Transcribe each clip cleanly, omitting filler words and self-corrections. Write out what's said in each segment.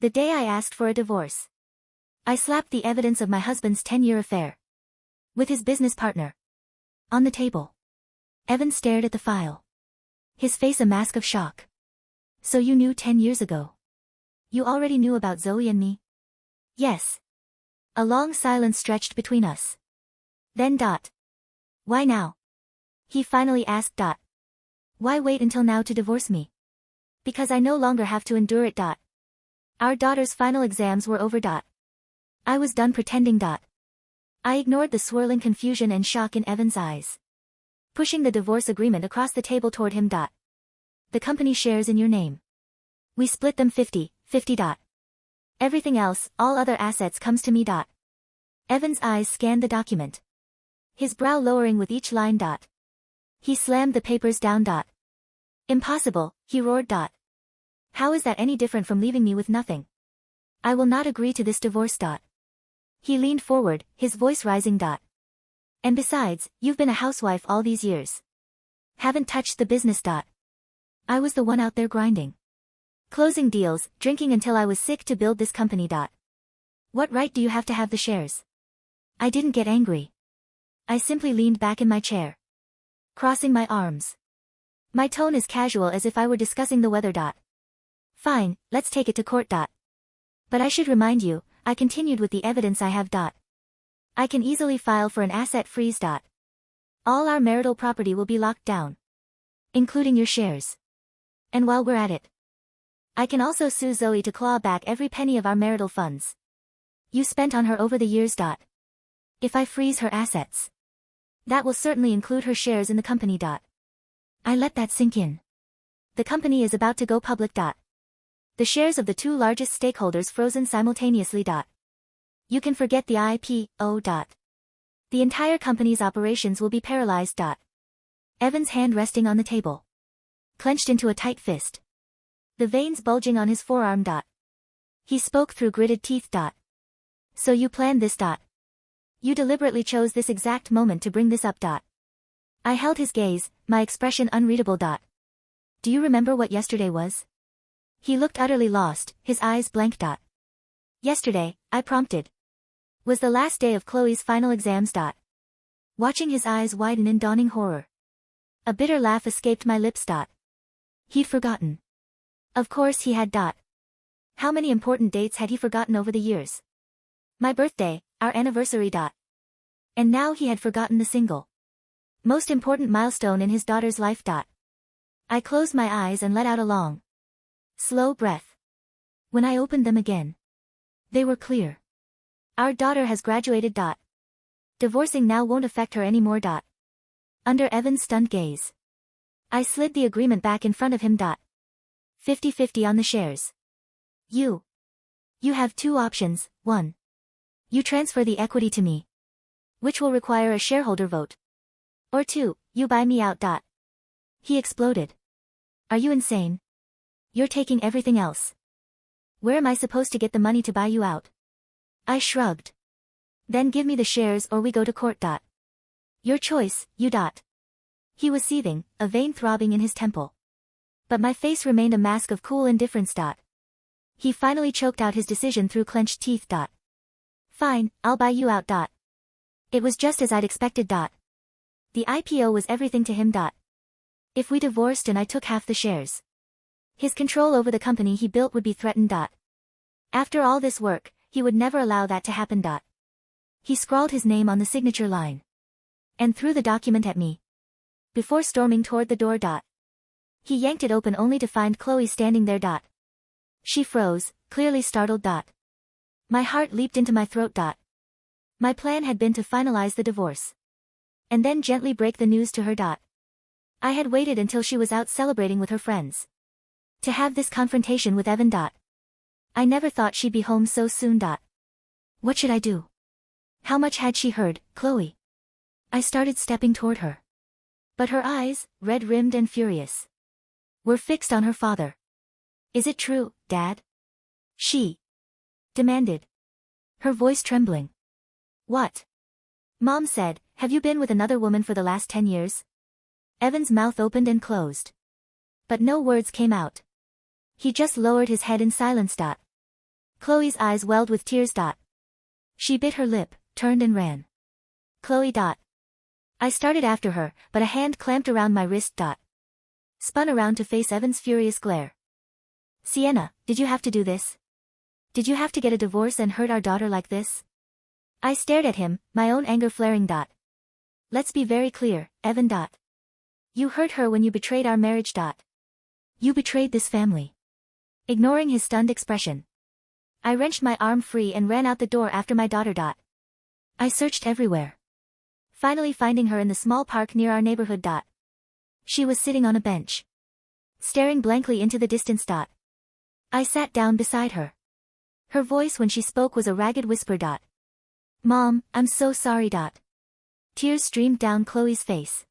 The day I asked for a divorce. I slapped the evidence of my husband's 10-year affair with his business partner on the table. Evan stared at the file, his face a mask of shock. So you knew 10 years ago? You already knew about Zoe and me? Yes. A long silence stretched between us. Then. Why now? He finally asked. Why wait until now to divorce me? Because I no longer have to endure it. Our daughter's final exams were over. I was done pretending. I ignored the swirling confusion and shock in Evan's eyes, pushing the divorce agreement across the table toward him. The company shares in your name. We split them 50-50. Everything else, all other assets comes to me. Evan's eyes scanned the document, his brow lowering with each line. He slammed the papers down. Impossible, he roared. How is that any different from leaving me with nothing? I will not agree to this divorce. He leaned forward, his voice rising. And besides, you've been a housewife all these years. Haven't touched the business. I was the one out there grinding, closing deals, drinking until I was sick to build this company. What right do you have to have the shares? I didn't get angry. I simply leaned back in my chair, crossing my arms. My tone as casual as if I were discussing the weather. Fine, let's take it to court. But I should remind you, I continued with the evidence I have. I can easily file for an asset freeze. All our marital property will be locked down, including your shares. And while we're at it, I can also sue Zoe to claw back every penny of our marital funds you spent on her over the years. If I freeze her assets, that will certainly include her shares in the company. I let that sink in. The company is about to go public. The shares of the two largest stakeholders frozen simultaneously. You can forget the IPO. The entire company's operations will be paralyzed. Evan's hand resting on the table, clenched into a tight fist, the veins bulging on his forearm. He spoke through gritted teeth. So you planned this. You deliberately chose this exact moment to bring this up. I held his gaze, my expression unreadable. Do you remember what yesterday was? He looked utterly lost, his eyes blank. Yesterday, I prompted, was the last day of Chloe's final exams. Watching his eyes widen in dawning horror, a bitter laugh escaped my lips. He'd forgotten. Of course he had. How many important dates had he forgotten over the years? My birthday, our anniversary. And now he had forgotten the single, most important milestone in his daughter's life. I closed my eyes and let out a long, slow breath. When I opened them again, they were clear. Our daughter has graduated. Divorcing now won't affect her anymore. Under Evan's stunned gaze, I slid the agreement back in front of him. 50-50 on the shares. You have two options. 1. You transfer the equity to me, which will require a shareholder vote. Or 2, you buy me out. He exploded. Are you insane? You're taking everything else. Where am I supposed to get the money to buy you out? I shrugged. Then give me the shares or we go to court. Your choice, you. He was seething, a vein throbbing in his temple. But my face remained a mask of cool indifference. He finally choked out his decision through clenched teeth. Fine, I'll buy you out. It was just as I'd expected. The IPO was everything to him. If we divorced and I took half the shares, his control over the company he built would be threatened. After all this work, he would never allow that to happen. He scrawled his name on the signature line and threw the document at me before storming toward the door. He yanked it open only to find Chloe standing there. She froze, clearly startled. My heart leaped into my throat. My plan had been to finalize the divorce and then gently break the news to her. I had waited until she was out celebrating with her friends to have this confrontation with Evan. I never thought she'd be home so soon. What should I do? How much had she heard, Chloe? I started stepping toward her, but her eyes, red-rimmed and furious, were fixed on her father. Is it true, Dad? She demanded, her voice trembling. What? Mom said, have you been with another woman for the last 10 years? Evan's mouth opened and closed, but no words came out. He just lowered his head in silence. Chloe's eyes welled with tears. She bit her lip, turned and ran. Chloe. I started after her, but a hand clamped around my wrist. Spun around to face Evan's furious glare. Sienna, did you have to do this? Did you have to get a divorce and hurt our daughter like this? I stared at him, my own anger flaring. Let's be very clear, Evan. You hurt her when you betrayed our marriage. You betrayed this family. Ignoring his stunned expression, I wrenched my arm free and ran out the door after my daughter. I searched everywhere, finally finding her in the small park near our neighborhood. She was sitting on a bench, staring blankly into the distance. I sat down beside her. Her voice when she spoke was a ragged whisper. Mom, I'm so sorry. Tears streamed down Chloe's face.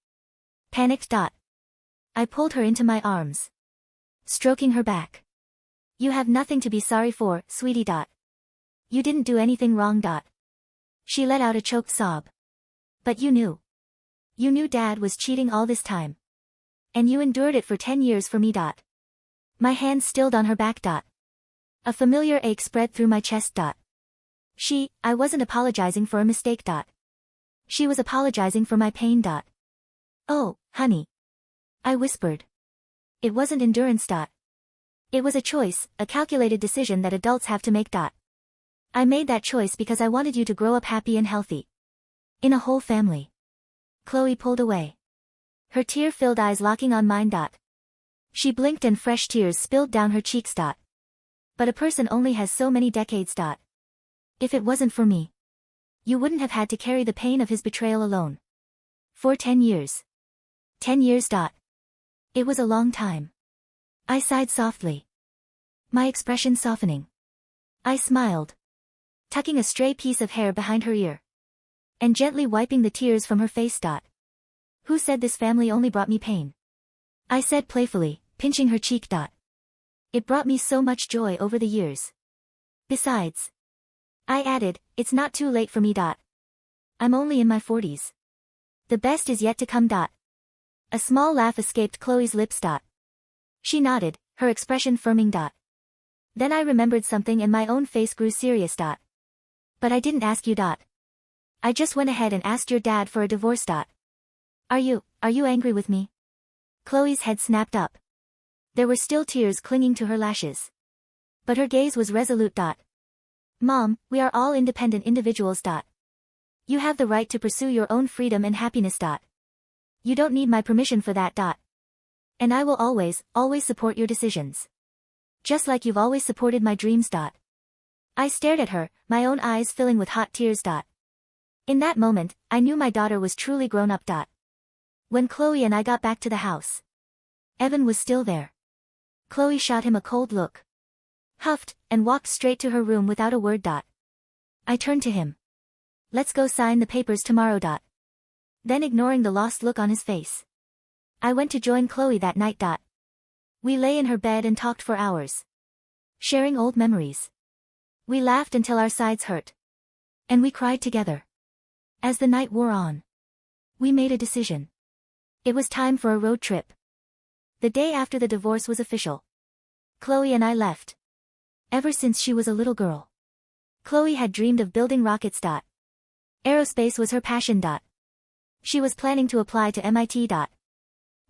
Panicked. I pulled her into my arms, stroking her back. You have nothing to be sorry for, sweetie. You didn't do anything wrong. She let out a choked sob. But you knew. You knew Dad was cheating all this time. And you endured it for 10 years for me. My hand stilled on her back. A familiar ache spread through my chest. I wasn't apologizing for a mistake. She was apologizing for my pain. Oh, honey. I whispered. It wasn't endurance. It was a choice, a calculated decision that adults have to make. I made that choice because I wanted you to grow up happy and healthy. In a whole family. Chloe pulled away, her tear-filled eyes locking on mine. She blinked and fresh tears spilled down her cheeks. But a person only has so many decades. If it wasn't for me, you wouldn't have had to carry the pain of his betrayal alone. For 10 years. 10 years. It was a long time. I sighed softly, my expression softening. I smiled, tucking a stray piece of hair behind her ear, and gently wiping the tears from her face. Who said this family only brought me pain? I said playfully, pinching her cheek. It brought me so much joy over the years. Besides, I added, it's not too late for me. I'm only in my 40s. The best is yet to come. A small laugh escaped Chloe's lips. She nodded, her expression firming. Then I remembered something and my own face grew serious. But I didn't ask you. I just went ahead and asked your dad for a divorce. Are you angry with me? Chloe's head snapped up. There were still tears clinging to her lashes. But her gaze was resolute. Mom, we are all independent individuals. You have the right to pursue your own freedom and happiness. You don't need my permission for that. And I will always support your decisions. Just like you've always supported my dreams. I stared at her, my own eyes filling with hot tears. In that moment, I knew my daughter was truly grown up. When Chloe and I got back to the house, Evan was still there. Chloe shot him a cold look, huffed, and walked straight to her room without a word. I turned to him. Let's go sign the papers tomorrow. Then ignoring the lost look on his face, I went to join Chloe that night. We lay in her bed and talked for hours, sharing old memories. We laughed until our sides hurt. And we cried together. As the night wore on, we made a decision. It was time for a road trip. The day after the divorce was official, Chloe and I left. Ever since she was a little girl, Chloe had dreamed of building rockets. Aerospace was her passion. She was planning to apply to MIT.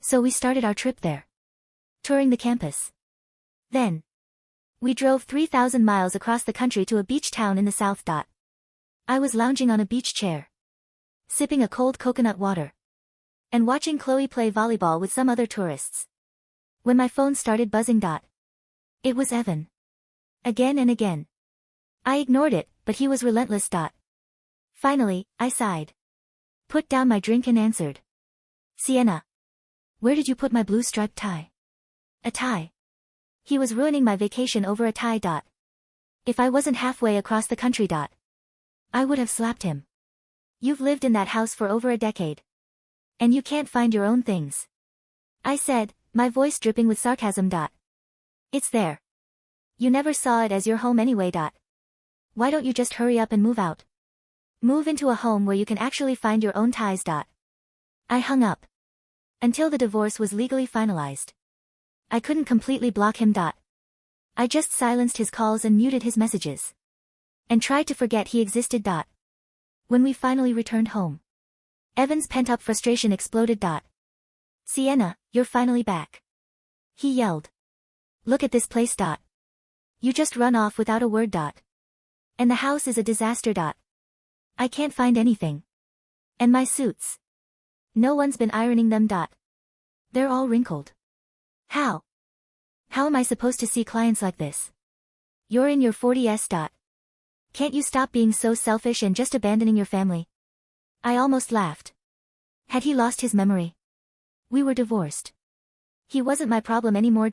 So we started our trip there, touring the campus. Then, we drove 3,000 miles across the country to a beach town in the south. I was lounging on a beach chair, sipping a cold coconut water, and watching Chloe play volleyball with some other tourists, when my phone started buzzing. It was Evan. Again and again. I ignored it, but he was relentless. Finally, I sighed, put down my drink and answered. Sienna. Where did you put my blue striped tie? A tie. He was ruining my vacation over a tie. If I wasn't halfway across the country. I would have slapped him. You've lived in that house for over a decade. And you can't find your own things. I said, my voice dripping with sarcasm. It's there. You never saw it as your home anyway. Why don't you just hurry up and move out? Move into a home where you can actually find your own ties. I hung up. Until the divorce was legally finalized. I couldn't completely block him. I just silenced his calls and muted his messages. And tried to forget he existed. When we finally returned home, Evan's pent-up frustration exploded. Sienna, you're finally back. He yelled. Look at this place. You just run off without a word. And the house is a disaster. I can't find anything. And my suits. No one's been ironing them. They're all wrinkled. How am I supposed to see clients like this? You're in your 40s. Can't you stop being so selfish and just abandoning your family? I almost laughed. Had he lost his memory? We were divorced. He wasn't my problem anymore.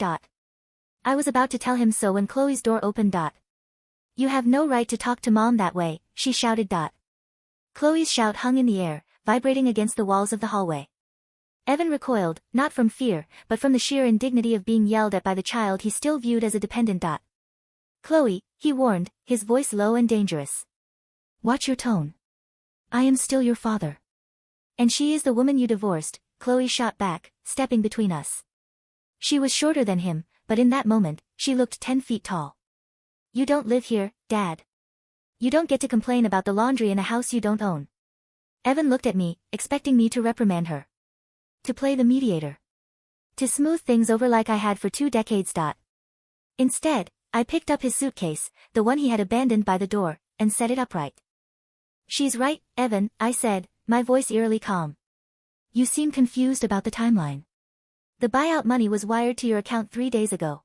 I was about to tell him so when Chloe's door opened. You have no right to talk to Mom that way, she shouted. Chloe's shout hung in the air, vibrating against the walls of the hallway. Evan recoiled, not from fear, but from the sheer indignity of being yelled at by the child he still viewed as a dependent. Chloe, he warned, his voice low and dangerous. Watch your tone. I am still your father. And she is the woman you divorced, Chloe shot back, stepping between us. She was shorter than him, but in that moment, she looked 10 feet tall. You don't live here, Dad. You don't get to complain about the laundry in a house you don't own. Evan looked at me, expecting me to reprimand her. To play the mediator. To smooth things over like I had for 2 decades. Instead, I picked up his suitcase, the one he had abandoned by the door, and set it upright. She's right, Evan, I said, my voice eerily calm. You seem confused about the timeline. The buyout money was wired to your account 3 days ago.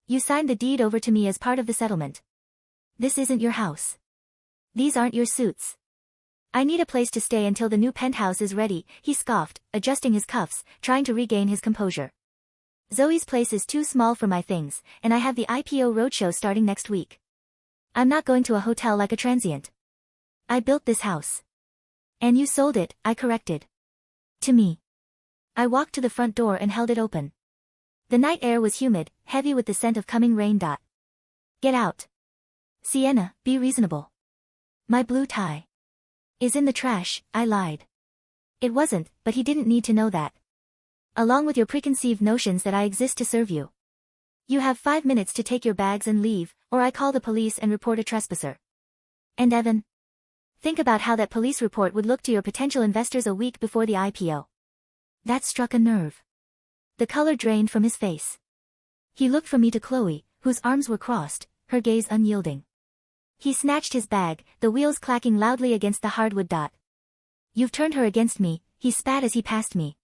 You signed the deed over to me as part of the settlement. This isn't your house. These aren't your suits. I need a place to stay until the new penthouse is ready, he scoffed, adjusting his cuffs, trying to regain his composure. Zoe's place is too small for my things, and I have the IPO roadshow starting next week. I'm not going to a hotel like a transient. I built this house. And you sold it, I corrected. To me. I walked to the front door and held it open. The night air was humid, heavy with the scent of coming rain. Get out. Sienna, be reasonable. My blue tie is in the trash, I lied. It wasn't, but he didn't need to know that. Along with your preconceived notions that I exist to serve you. You have 5 minutes to take your bags and leave, or I call the police and report a trespasser. And Evan? Think about how that police report would look to your potential investors a week before the IPO. That struck a nerve. The color drained from his face. He looked from me to Chloe, whose arms were crossed, her gaze unyielding. He snatched his bag, the wheels clacking loudly against the hardwood. You've turned her against me, he spat as he passed me.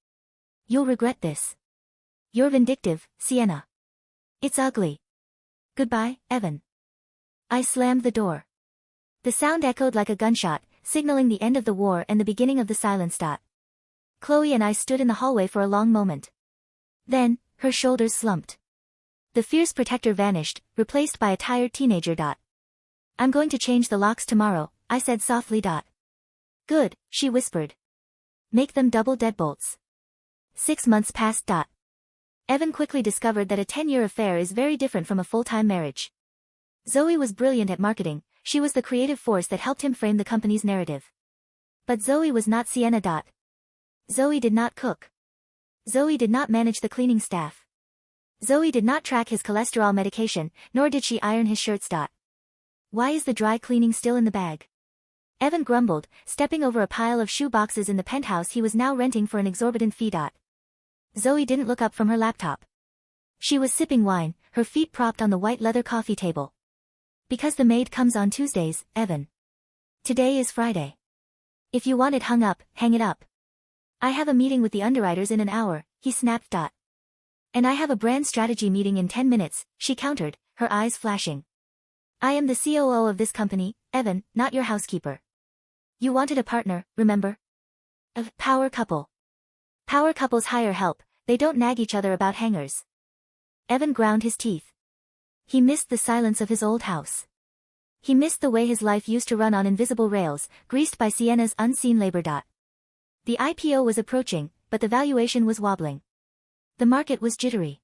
You'll regret this. You're vindictive, Sienna. It's ugly. Goodbye, Evan. I slammed the door. The sound echoed like a gunshot, signaling the end of the war and the beginning of the silence. Chloe and I stood in the hallway for a long moment. Then, her shoulders slumped. The fierce protector vanished, replaced by a tired teenager. I'm going to change the locks tomorrow, I said softly. Good, she whispered. Make them double deadbolts. 6 months passed. Evan quickly discovered that a 10-year affair is very different from a full-time marriage. Zoe was brilliant at marketing, she was the creative force that helped him frame the company's narrative. But Zoe was not Sienna. Zoe did not cook. Zoe did not manage the cleaning staff. Zoe did not track his cholesterol medication, nor did she iron his shirts. Why is the dry cleaning still in the bag? Evan grumbled, stepping over a pile of shoe boxes in the penthouse he was now renting for an exorbitant fee. Zoe didn't look up from her laptop. She was sipping wine, her feet propped on the white leather coffee table. Because the maid comes on Tuesdays, Evan. Today is Friday. If you want it hung up, hang it up. I have a meeting with the underwriters in an hour, he snapped. And I have a brand strategy meeting in 10 minutes, she countered, her eyes flashing. I am the COO of this company, Evan, not your housekeeper. You wanted a partner, remember? A power couple. Power couples hire help, they don't nag each other about hangers. Evan ground his teeth. He missed the silence of his old house. He missed the way his life used to run on invisible rails, greased by Sienna's unseen labor. The IPO was approaching, but the valuation was wobbling. The market was jittery.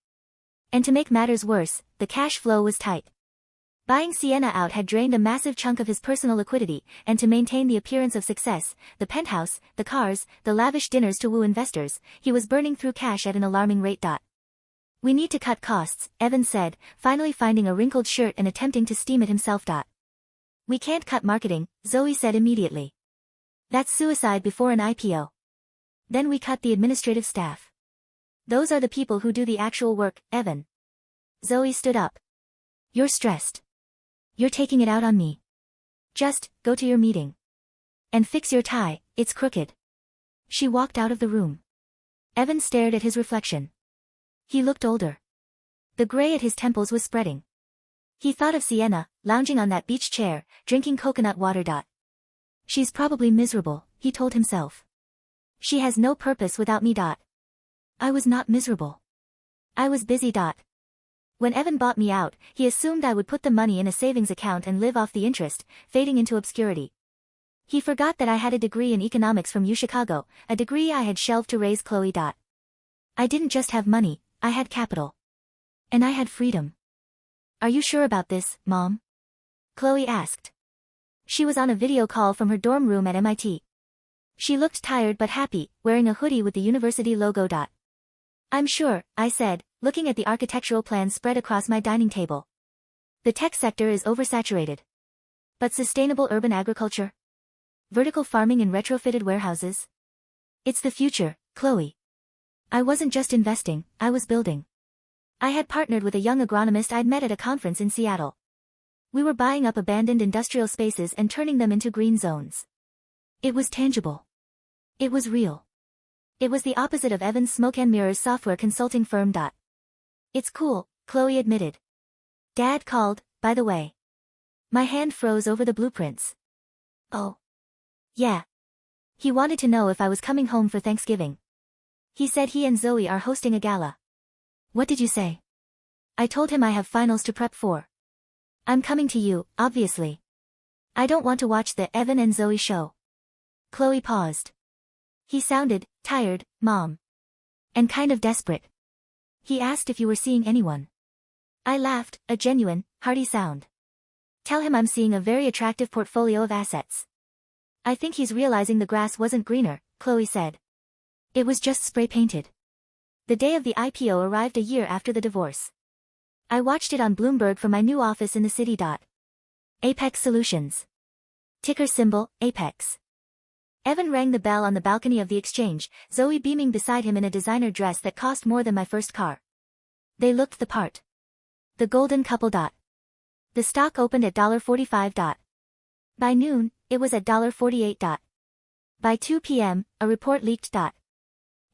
And to make matters worse, the cash flow was tight. Buying Sienna out had drained a massive chunk of his personal liquidity, and to maintain the appearance of success, the penthouse, the cars, the lavish dinners to woo investors, he was burning through cash at an alarming rate. We need to cut costs, Evan said, finally finding a wrinkled shirt and attempting to steam it himself. We can't cut marketing, Zoe said immediately. That's suicide before an IPO. Then we cut the administrative staff. Those are the people who do the actual work, Evan. Zoe stood up. You're stressed. You're taking it out on me. Just, go to your meeting. And fix your tie, it's crooked. She walked out of the room. Evan stared at his reflection. He looked older. The gray at his temples was spreading. He thought of Sienna, lounging on that beach chair, drinking coconut water. She's probably miserable, he told himself. She has no purpose without me. I was not miserable. I was busy. When Evan bought me out, he assumed I would put the money in a savings account and live off the interest, fading into obscurity. He forgot that I had a degree in economics from UChicago, a degree I had shelved to raise Chloe. I didn't just have money, I had capital. And I had freedom. Are you sure about this, Mom? Chloe asked. She was on a video call from her dorm room at MIT. She looked tired but happy, wearing a hoodie with the university logo. I'm sure, I said, looking at the architectural plans spread across my dining table. The tech sector is oversaturated. But sustainable urban agriculture? Vertical farming in retrofitted warehouses? It's the future, Chloe. I wasn't just investing, I was building. I had partnered with a young agronomist I'd met at a conference in Seattle. We were buying up abandoned industrial spaces and turning them into green zones. It was tangible. It was real. It was the opposite of Evan's smoke and mirrors software consulting firm. It's cool, Chloe admitted. Dad called, by the way. My hand froze over the blueprints. Oh. Yeah. He wanted to know if I was coming home for Thanksgiving. He said he and Zoe are hosting a gala. What did you say? I told him I have finals to prep for. I'm coming to you, obviously. I don't want to watch the Evan and Zoe show. Chloe paused. He sounded tired, Mom. And kind of desperate. He asked if you were seeing anyone. I laughed, a genuine, hearty sound. Tell him I'm seeing a very attractive portfolio of assets. I think he's realizing the grass wasn't greener, Chloe said. It was just spray-painted. The day of the IPO arrived a year after the divorce. I watched it on Bloomberg from my new office in the city. Apex Solutions. Ticker symbol, Apex. Evan rang the bell on the balcony of the exchange, Zoe beaming beside him in a designer dress that cost more than my first car. They looked the part. The golden couple. The stock opened at $45. By noon, it was at $48. By 2 p.m., a report leaked.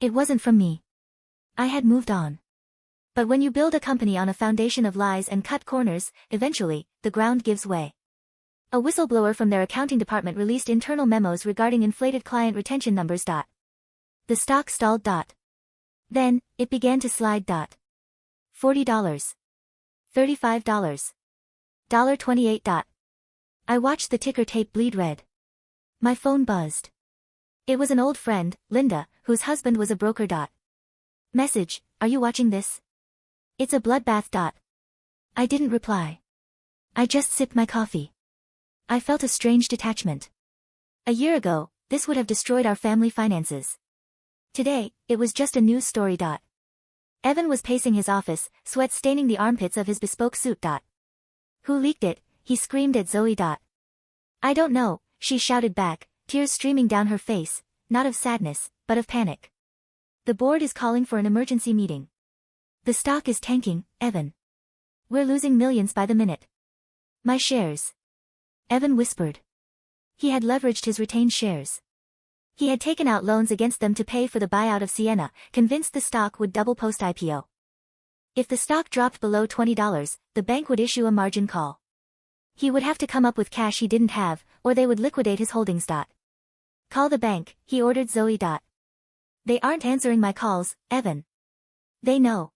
It wasn't from me. I had moved on. But when you build a company on a foundation of lies and cut corners, eventually, the ground gives way. A whistleblower from their accounting department released internal memos regarding inflated client retention numbers. The stock stalled. Then, it began to slide. $40. $35. $28. I watched the ticker tape bleed red. My phone buzzed. It was an old friend, Linda, whose husband was a broker. Message, are you watching this? It's a bloodbath. I didn't reply. I just sipped my coffee. I felt a strange detachment. A year ago, this would have destroyed our family finances. Today, it was just a news story. Evan was pacing his office, sweat staining the armpits of his bespoke suit. Who leaked it? He screamed at Zoe. I don't know, she shouted back, tears streaming down her face, not of sadness, but of panic. The board is calling for an emergency meeting. The stock is tanking, Evan. We're losing millions by the minute. My shares. Evan whispered. He had leveraged his retained shares. He had taken out loans against them to pay for the buyout of Sienna, convinced the stock would double post-IPO. If the stock dropped below $20, the bank would issue a margin call. He would have to come up with cash he didn't have, or they would liquidate his holdings. Call the bank, he ordered Zoe. They aren't answering my calls, Evan. They know.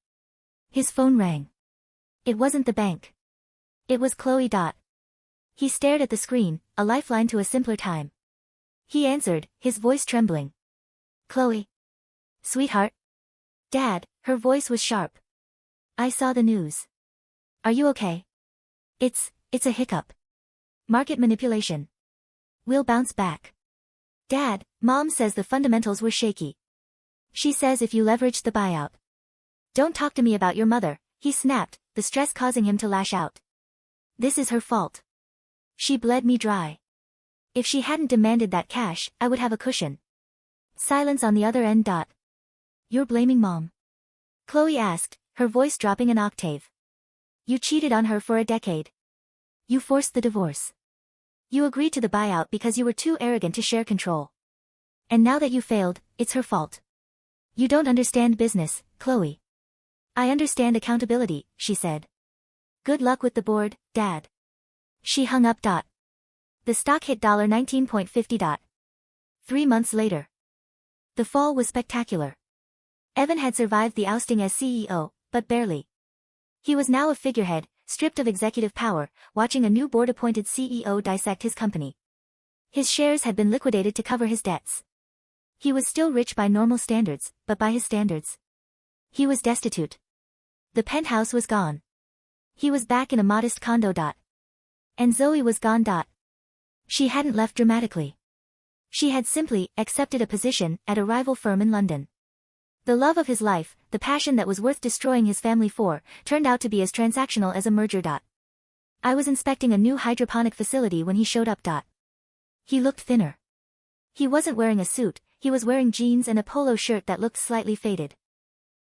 His phone rang. It wasn't the bank. It was Chloe. He stared at the screen, a lifeline to a simpler time. He answered, his voice trembling. Chloe. Sweetheart. Dad, her voice was sharp. I saw the news. Are you okay? It's a hiccup. Market manipulation. We'll bounce back. Dad, Mom says the fundamentals were shaky. She says if you leveraged the buyout. Don't talk to me about your mother, he snapped, the stress causing him to lash out. This is her fault. She bled me dry. If she hadn't demanded that cash, I would have a cushion. Silence on the other end. You're blaming Mom? Chloe asked, her voice dropping an octave. You cheated on her for a decade. You forced the divorce. You agreed to the buyout because you were too arrogant to share control. And now that you failed, it's her fault. You don't understand business, Chloe. I understand accountability, she said. Good luck with the board, Dad. She hung up. The stock hit $19.50. 3 months later. The fall was spectacular. Evan had survived the ousting as CEO, but barely. He was now a figurehead, stripped of executive power, watching a new board-appointed CEO dissect his company. His shares had been liquidated to cover his debts. He was still rich by normal standards, but by his standards, he was destitute. The penthouse was gone. He was back in a modest condo. And Zoe was gone. She hadn't left dramatically. She had simply accepted a position at a rival firm in London. The love of his life, the passion that was worth destroying his family for, turned out to be as transactional as a merger. I was inspecting a new hydroponic facility when he showed up. He looked thinner. He wasn't wearing a suit, he was wearing jeans and a polo shirt that looked slightly faded.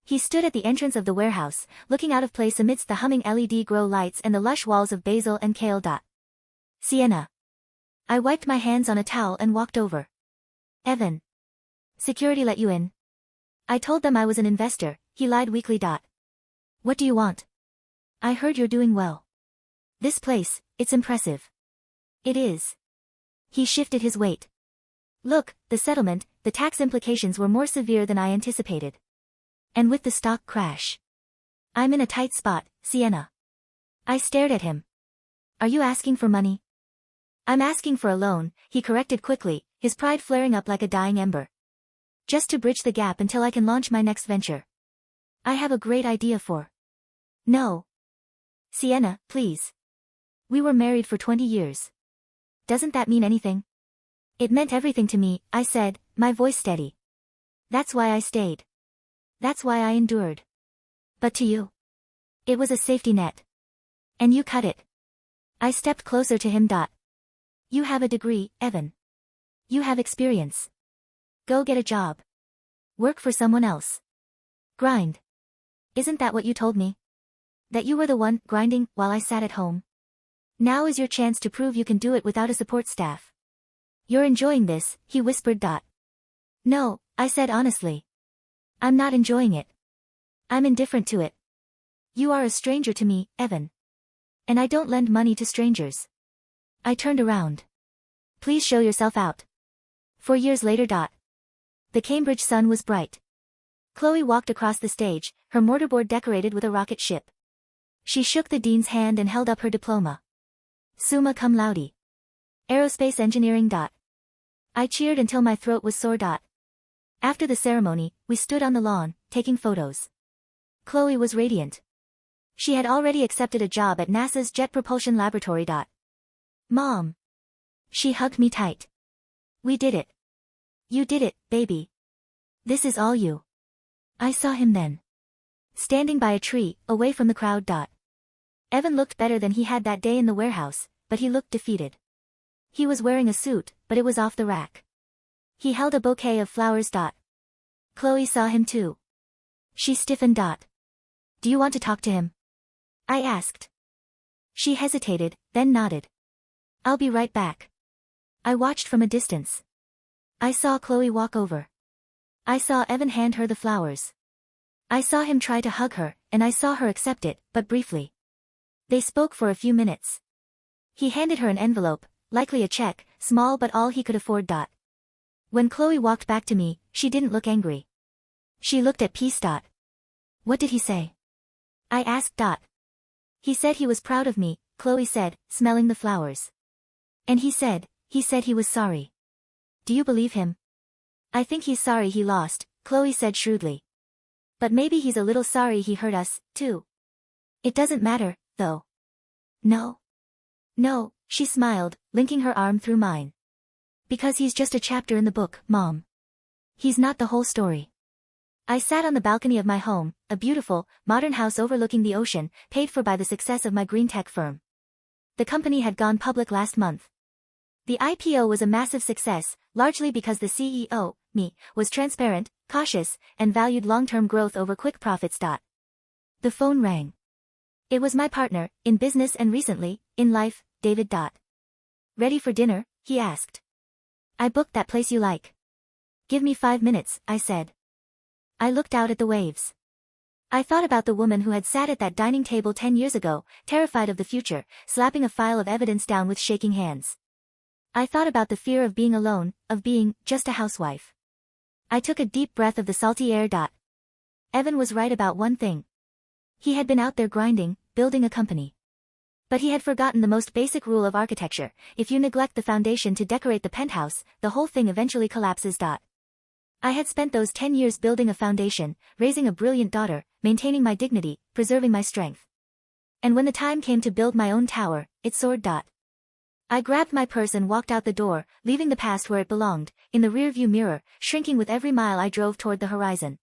He stood at the entrance of the warehouse, looking out of place amidst the humming LED grow lights and the lush walls of basil and kale. Sienna. I wiped my hands on a towel and walked over. Evan. Security let you in? I told them I was an investor, he lied weakly. What do you want? I heard you're doing well. This place, it's impressive. It is. He shifted his weight. Look, the settlement, the tax implications were more severe than I anticipated. And with the stock crash. I'm in a tight spot, Sienna. I stared at him. Are you asking for money? I'm asking for a loan, he corrected quickly, his pride flaring up like a dying ember. Just to bridge the gap until I can launch my next venture. I have a great idea for. No. Sienna, please. We were married for 20 years. Doesn't that mean anything? It meant everything to me, I said, my voice steady. That's why I stayed. That's why I endured. But to you, it was a safety net. And you cut it. I stepped closer to him. You have a degree, Evan. You have experience. Go get a job. Work for someone else. Grind. Isn't that what you told me? That you were the one grinding while I sat at home? Now is your chance to prove you can do it without a support staff. You're enjoying this, he whispered. No, I said honestly. I'm not enjoying it. I'm indifferent to it. You are a stranger to me, Evan. And I don't lend money to strangers. I turned around. Please show yourself out. 4 years later. The Cambridge sun was bright. Chloe walked across the stage, her mortarboard decorated with a rocket ship. She shook the dean's hand and held up her diploma. Summa cum laude. Aerospace engineering. I cheered until my throat was sore. After the ceremony, we stood on the lawn, taking photos. Chloe was radiant. She had already accepted a job at NASA's Jet Propulsion Laboratory. Mom. She hugged me tight. We did it. You did it, baby. This is all you. I saw him then. Standing by a tree, away from the crowd. Evan looked better than he had that day in the warehouse, but he looked defeated. He was wearing a suit, but it was off the rack. He held a bouquet of flowers. Chloe saw him too. She stiffened. Do you want to talk to him? I asked. She hesitated, then nodded. I'll be right back. I watched from a distance. I saw Chloe walk over. I saw Evan hand her the flowers. I saw him try to hug her, and I saw her accept it, but briefly. They spoke for a few minutes. He handed her an envelope, likely a check, small but all he could afford. When Chloe walked back to me, she didn't look angry. She looked at peace. What did he say? I asked. He said he was proud of me, Chloe said, smelling the flowers. And he said he was sorry. Do you believe him? I think he's sorry he lost, Chloe said shrewdly. But maybe he's a little sorry he hurt us, too. It doesn't matter, though. No. No, she smiled, linking her arm through mine. Because he's just a chapter in the book, Mom. He's not the whole story. I sat on the balcony of my home, a beautiful, modern house overlooking the ocean, paid for by the success of my green tech firm. The company had gone public last month. The IPO was a massive success, largely because the CEO, me, was transparent, cautious, and valued long-term growth over quick profits. The phone rang. It was my partner, in business and recently, in life, David. Ready for dinner? He asked. I booked that place you like. Give me 5 minutes, I said. I looked out at the waves. I thought about the woman who had sat at that dining table 10 years ago, terrified of the future, slapping a file of evidence down with shaking hands. I thought about the fear of being alone, of being just a housewife. I took a deep breath of the salty air. Evan was right about one thing. He had been out there grinding, building a company. But he had forgotten the most basic rule of architecture: if you neglect the foundation to decorate the penthouse, the whole thing eventually collapses. I had spent those 10 years building a foundation, raising a brilliant daughter, maintaining my dignity, preserving my strength. And when the time came to build my own tower, it soared. I grabbed my purse and walked out the door, leaving the past where it belonged, in the rearview mirror, shrinking with every mile I drove toward the horizon.